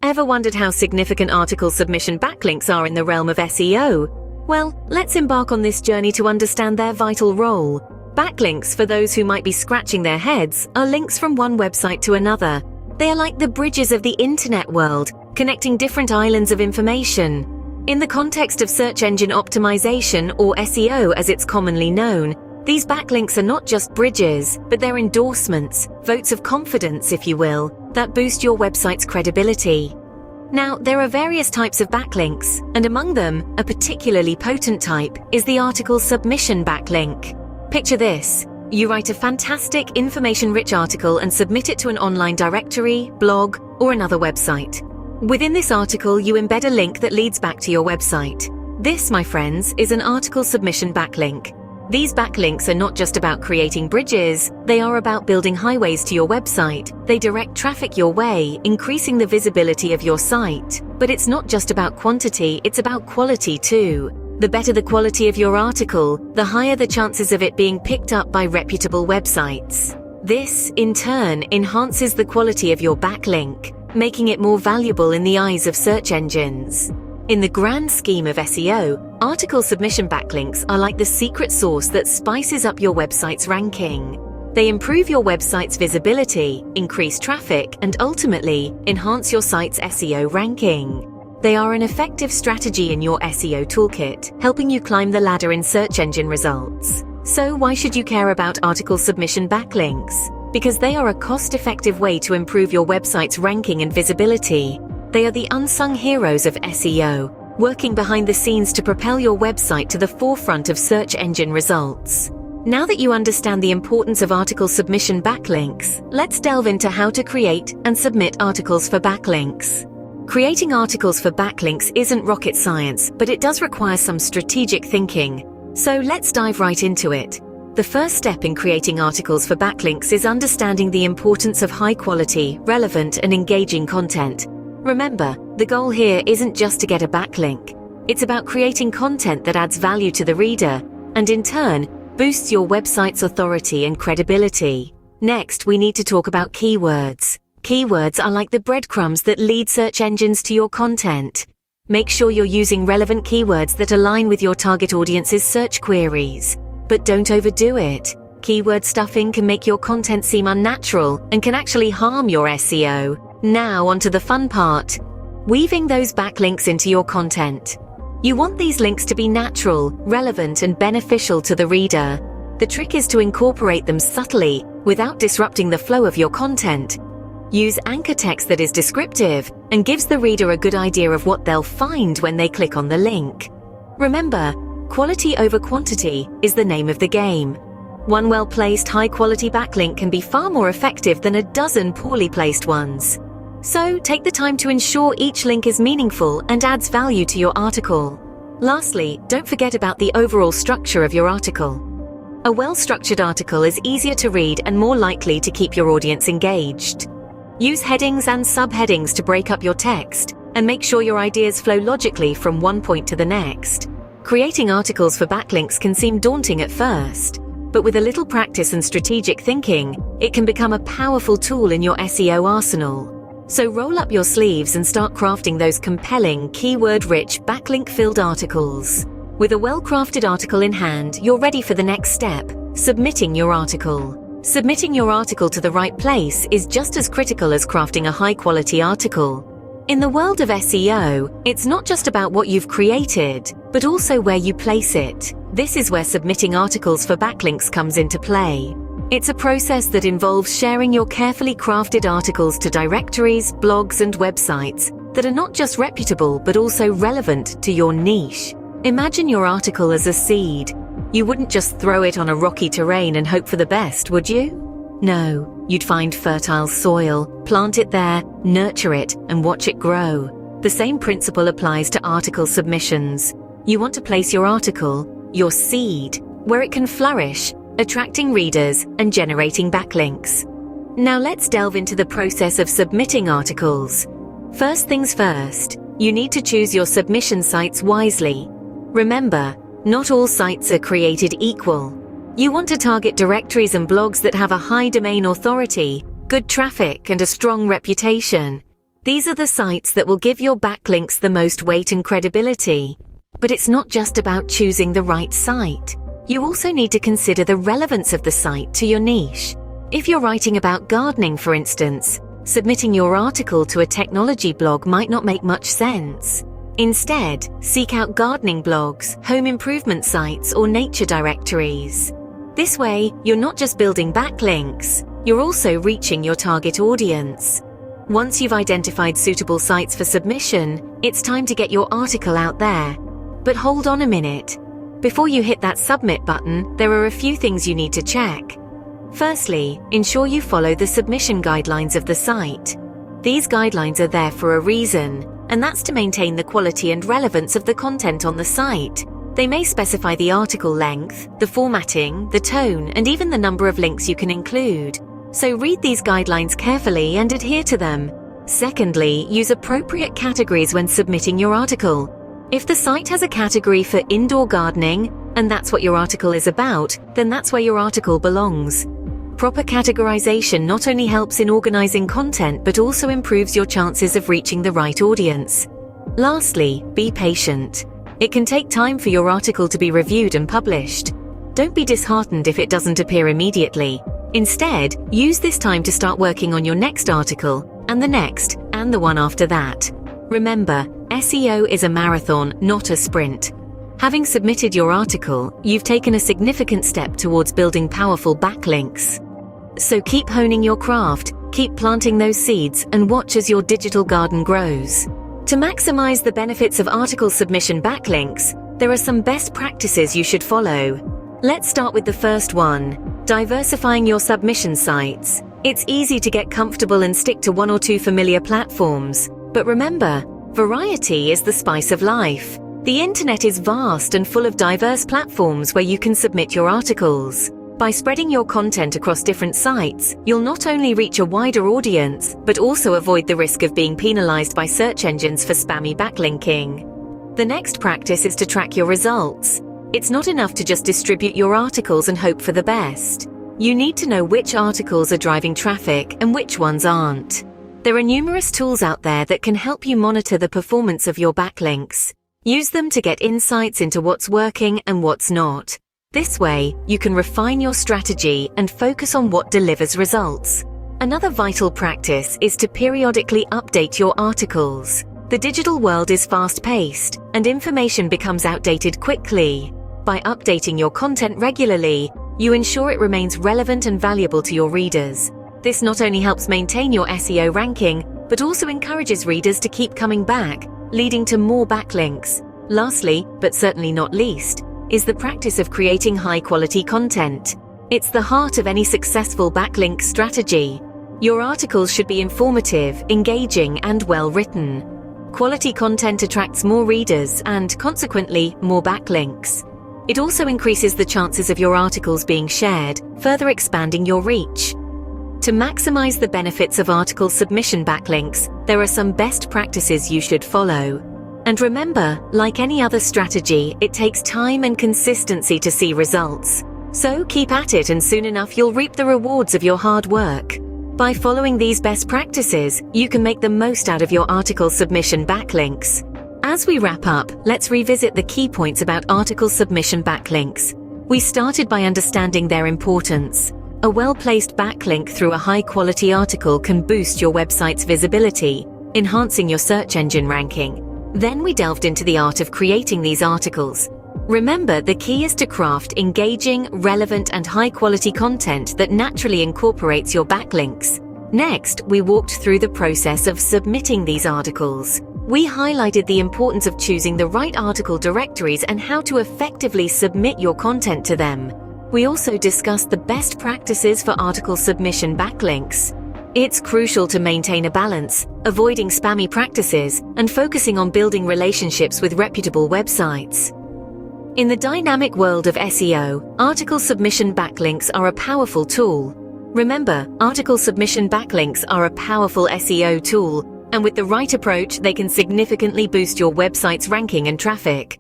Ever wondered how significant article submission backlinks are in the realm of SEO? Well, let's embark on this journey to understand their vital role. Backlinks, for those who might be scratching their heads, are links from one website to another. They are like the bridges of the internet world, connecting different islands of information. In the context of search engine optimization, or SEO as it's commonly known, these backlinks are not just bridges, but they're endorsements, votes of confidence, if you will, that boost your website's credibility. Now, there are various types of backlinks, and among them, a particularly potent type is the article submission backlink. Picture this. You write a fantastic, information-rich article and submit it to an online directory, blog, or another website. Within this article, you embed a link that leads back to your website. This, my friends, is an article submission backlink. These backlinks are not just about creating bridges, they are about building highways to your website. They direct traffic your way, increasing the visibility of your site. But it's not just about quantity, it's about quality too. The better the quality of your article, the higher the chances of it being picked up by reputable websites. This, in turn, enhances the quality of your backlink, making it more valuable in the eyes of search engines. In the grand scheme of SEO, article submission backlinks are like the secret sauce that spices up your website's ranking. They improve your website's visibility, increase traffic, and ultimately enhance your site's SEO ranking. They are an effective strategy in your SEO toolkit, helping you climb the ladder in search engine results. So why should you care about article submission backlinks? Because they are a cost-effective way to improve your website's ranking and visibility. They are the unsung heroes of SEO, working behind the scenes to propel your website to the forefront of search engine results. Now that you understand the importance of article submission backlinks, let's delve into how to create and submit articles for backlinks. Creating articles for backlinks isn't rocket science, but it does require some strategic thinking. So let's dive right into it. The first step in creating articles for backlinks is understanding the importance of high-quality, relevant, and engaging content. Remember, the goal here isn't just to get a backlink. It's about creating content that adds value to the reader, and in turn, boosts your website's authority and credibility. Next, we need to talk about keywords. Keywords are like the breadcrumbs that lead search engines to your content. Make sure you're using relevant keywords that align with your target audience's search queries. But don't overdo it. Keyword stuffing can make your content seem unnatural and can actually harm your SEO. Now onto the fun part. Weaving those backlinks into your content. You want these links to be natural, relevant, and beneficial to the reader. The trick is to incorporate them subtly, without disrupting the flow of your content. Use anchor text that is descriptive and gives the reader a good idea of what they'll find when they click on the link. Remember, quality over quantity is the name of the game. One well-placed, high-quality backlink can be far more effective than a dozen poorly placed ones. So, take the time to ensure each link is meaningful and adds value to your article. Lastly, don't forget about the overall structure of your article. A well-structured article is easier to read and more likely to keep your audience engaged. Use headings and subheadings to break up your text, and make sure your ideas flow logically from one point to the next. Creating articles for backlinks can seem daunting at first, but with a little practice and strategic thinking, it can become a powerful tool in your SEO arsenal. So roll up your sleeves and start crafting those compelling, keyword-rich, backlink-filled articles. With a well-crafted article in hand, you're ready for the next step, submitting your article. Submitting your article to the right place is just as critical as crafting a high-quality article. In the world of SEO, it's not just about what you've created, but also where you place it. This is where submitting articles for backlinks comes into play. It's a process that involves sharing your carefully crafted articles to directories, blogs, and websites that are not just reputable but also relevant to your niche. Imagine your article as a seed. You wouldn't just throw it on a rocky terrain and hope for the best, would you? No, you'd find fertile soil, plant it there, nurture it, and watch it grow. The same principle applies to article submissions. You want to place your article, your seed, where it can flourish, attracting readers and generating backlinks. Now let's delve into the process of submitting articles. First things first, you need to choose your submission sites wisely. Remember, not all sites are created equal. You want to target directories and blogs that have a high domain authority, good traffic, and a strong reputation. These are the sites that will give your backlinks the most weight and credibility. But it's not just about choosing the right site. You also need to consider the relevance of the site to your niche. If you're writing about gardening, for instance, submitting your article to a technology blog might not make much sense. Instead, seek out gardening blogs, home improvement sites, or nature directories. This way, you're not just building backlinks, you're also reaching your target audience. Once you've identified suitable sites for submission, it's time to get your article out there. But hold on a minute. Before you hit that submit button, there are a few things you need to check. Firstly, ensure you follow the submission guidelines of the site. These guidelines are there for a reason, and that's to maintain the quality and relevance of the content on the site. They may specify the article length, the formatting, the tone, and even the number of links you can include. So read these guidelines carefully and adhere to them. Secondly, use appropriate categories when submitting your article. If the site has a category for indoor gardening, and that's what your article is about, then that's where your article belongs. Proper categorization not only helps in organizing content but also improves your chances of reaching the right audience. Lastly, be patient. It can take time for your article to be reviewed and published. Don't be disheartened if it doesn't appear immediately. Instead, use this time to start working on your next article, and the next, and the one after that. Remember, SEO is a marathon, not a sprint. Having submitted your article, you've taken a significant step towards building powerful backlinks. So keep honing your craft, keep planting those seeds, and watch as your digital garden grows. To maximize the benefits of article submission backlinks, there are some best practices you should follow. Let's start with the first one: diversifying your submission sites. It's easy to get comfortable and stick to one or two familiar platforms. But remember, variety is the spice of life. The internet is vast and full of diverse platforms where you can submit your articles. By spreading your content across different sites, you'll not only reach a wider audience, but also avoid the risk of being penalized by search engines for spammy backlinking. The next practice is to track your results. It's not enough to just distribute your articles and hope for the best. You need to know which articles are driving traffic and which ones aren't. There are numerous tools out there that can help you monitor the performance of your backlinks. Use them to get insights into what's working and what's not. This way, you can refine your strategy and focus on what delivers results. Another vital practice is to periodically update your articles. The digital world is fast-paced, and information becomes outdated quickly. By updating your content regularly, you ensure it remains relevant and valuable to your readers. This not only helps maintain your SEO ranking, but also encourages readers to keep coming back, leading to more backlinks. Lastly, but certainly not least, is the practice of creating high-quality content. It's the heart of any successful backlink strategy. Your articles should be informative, engaging, and well-written. Quality content attracts more readers and, consequently, more backlinks. It also increases the chances of your articles being shared, further expanding your reach. To maximize the benefits of article submission backlinks, there are some best practices you should follow. And remember, like any other strategy, it takes time and consistency to see results. So keep at it, and soon enough you'll reap the rewards of your hard work. By following these best practices, you can make the most out of your article submission backlinks. As we wrap up, let's revisit the key points about article submission backlinks. We started by understanding their importance. A well-placed backlink through a high-quality article can boost your website's visibility, enhancing your search engine ranking. Then we delved into the art of creating these articles. Remember, the key is to craft engaging, relevant, and high-quality content that naturally incorporates your backlinks. Next, we walked through the process of submitting these articles. We highlighted the importance of choosing the right article directories and how to effectively submit your content to them. We also discussed the best practices for article submission backlinks. It's crucial to maintain a balance, avoiding spammy practices, and focusing on building relationships with reputable websites. In the dynamic world of SEO, article submission backlinks are a powerful tool. Remember, article submission backlinks are a powerful SEO tool, and with the right approach, they can significantly boost your website's ranking and traffic.